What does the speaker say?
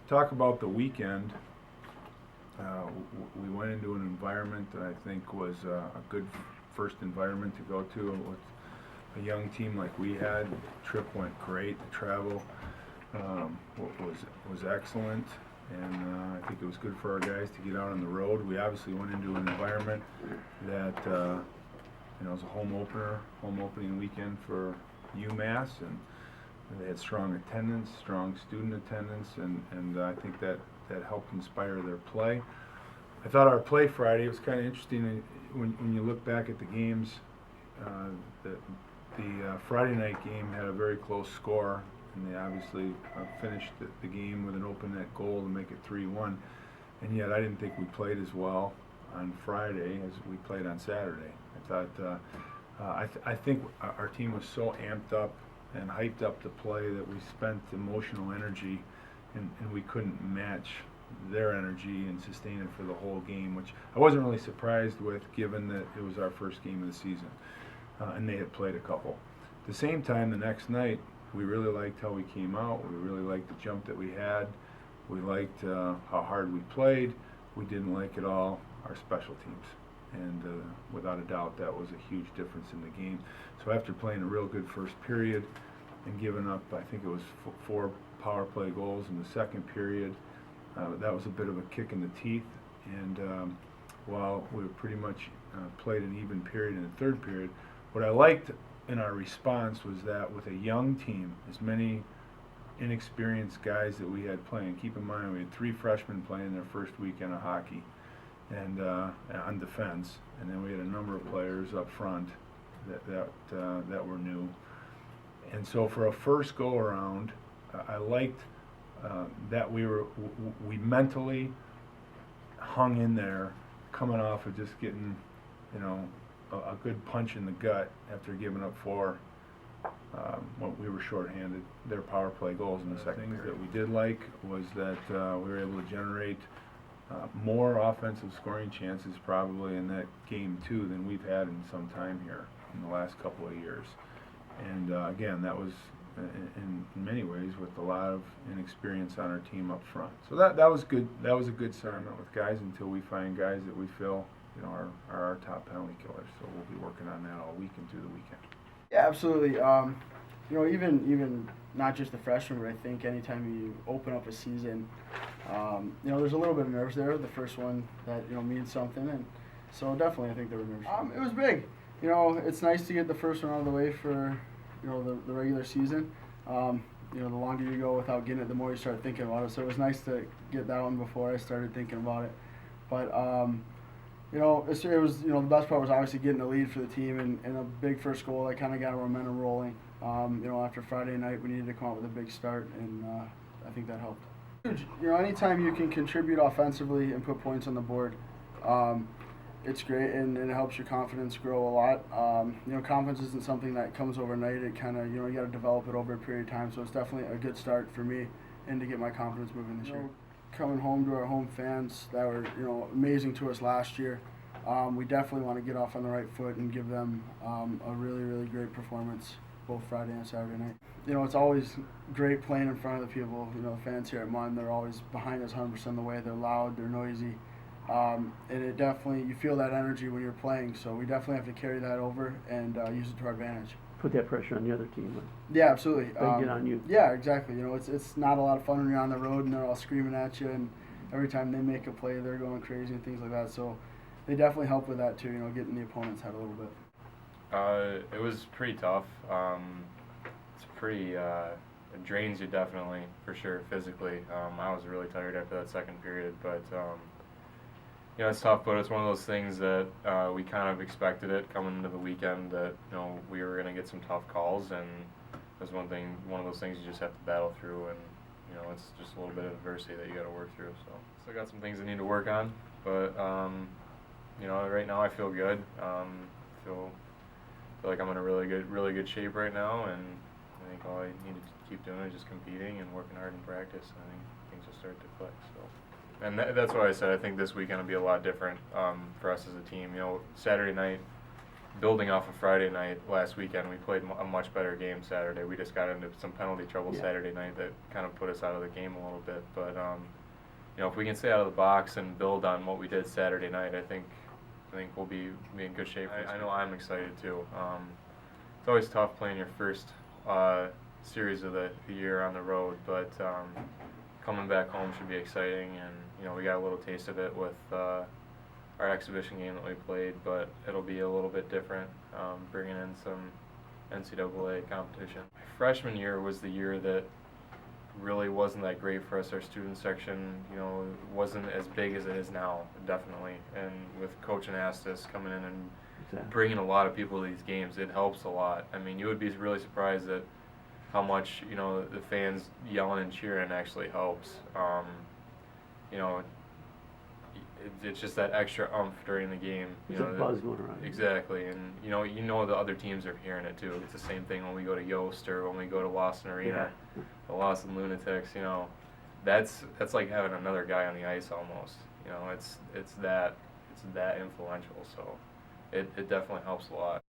talk about the weekend, we went into an environment that I think was a good first environment to go to with a young team like we had. The trip went great. The travel was excellent, and I think it was good for our guys to get out on the road. We obviously went into an environment that was a home opening weekend for UMass, and they had strong attendance, strong student attendance, and I think that helped inspire their play. I thought our play Friday was kind of interesting when you look back at the games. The Friday night game had a very close score, and they obviously finished the game with an open net goal to make it 3-1. And yet I didn't think we played as well on Friday as we played on Saturday. I thought I think our team was so amped up and hyped up to play that we spent emotional energy, and we couldn't match their energy and sustain it for the whole game, which I wasn't really surprised with, given that it was our first game of the season, and they had played a couple. At the same time, the next night, we really liked how we came out. We really liked the jump that we had. We liked how hard we played. We didn't like at all our special teams. And without a doubt, that was a huge difference in the game. So after playing a real good first period and giving up, I think it was 4 power play goals in the second period, that was a bit of a kick in the teeth. And while we pretty much played an even period in the third period, what I liked in our response was that with a young team, as many inexperienced guys that we had playing, keep in mind we had 3 freshmen playing their first weekend of hockey, and on defense, and then we had a number of players up front that were new. And so for a first go around, I liked that we mentally hung in there, coming off of just getting a good punch in the gut after giving up 4 when we were shorthanded, their power play goals in the second period. Things that we did like was that we were able to generate more offensive scoring chances probably in that game too than we've had in some time here in the last couple of years. And again, that was in many ways with a lot of inexperience on our team up front. So that was good. That was a good start with guys until we find guys that we feel are our top penalty killers. So we'll be working on that all week and through the weekend. Yeah, absolutely. Even not just the freshmen, but I think anytime you open up a season, there's a little bit of nerves there. The first one that means something, and so definitely I think there were nerves. It was big. It's nice to get the first one out of the way for the regular season. The longer you go without getting it, the more you start thinking about it. So it was nice to get that one before I started thinking about it. But it was the best part was obviously getting the lead for the team and a big first goal that kind of got our momentum rolling. After Friday night, we needed to come out with a big start, and I think that helped. Anytime you can contribute offensively and put points on the board, it's great, and it helps your confidence grow a lot. Confidence isn't something that comes overnight. It kind of, you got to develop it over a period of time. So it's definitely a good start for me and to get my confidence moving this year. Coming home to our home fans that were, amazing to us last year, we definitely want to get off on the right foot and give them a really, really great performance both Friday and Saturday night. It's always great playing in front of the people. The fans here at Munn, they're always behind us 100% of the way. They're loud, they're noisy. And it definitely, you feel that energy when you're playing, so we definitely have to carry that over and use it to our advantage. Put that pressure on the other team. Yeah, absolutely. They get on you. Yeah, exactly. It's not a lot of fun when you're on the road and they're all screaming at you, and every time they make a play, they're going crazy and things like that. So they definitely help with that too, getting the opponent's head a little bit. It was pretty tough. It's pretty, it drains you definitely, for sure, physically. I was really tired after that second period, but it's tough, but it's one of those things that we kind of expected it coming into the weekend that we were going to get some tough calls, and that's one of those things you just have to battle through, and it's just a little bit of adversity that you got to work through. So still got some things I need to work on, but right now I feel good. Feel like I'm in a really good shape right now, and I think all I need to keep doing is just competing and working hard in practice, and I think things will start to click. So. And that's why I said I think this weekend will be a lot different for us as a team. Saturday night building off of Friday night last weekend, we played a much better game Saturday. We just got into some penalty trouble Yeah. Saturday night that kind of put us out of the game a little bit. But you know, if we can stay out of the box and build on what we did Saturday night, I think we'll be in good shape. I know I'm excited too. It's always tough playing your first series of the year on the road, but coming back home should be exciting. And you know, we got a little taste of it with our exhibition game that we played, but it'll be a little bit different, bringing in some NCAA competition. My freshman year was the year that really wasn't that great for us. Our student section, you know, wasn't as big as it is now, definitely. And with Coach Anastas coming in and Exactly. bringing a lot of people to these games, it helps a lot. I mean, you would be really surprised at how much, you know, the fans yelling and cheering actually helps. You know, it's just that extra oomph during the game. There's You a know, buzz going around. Exactly, and you know the other teams are hearing it too. It's the same thing when we go to Yost or when we go to Lawson Arena, Yeah. the Lawson Lunatics. You know, that's like having another guy on the ice almost. You know, it's that influential. So it definitely helps a lot.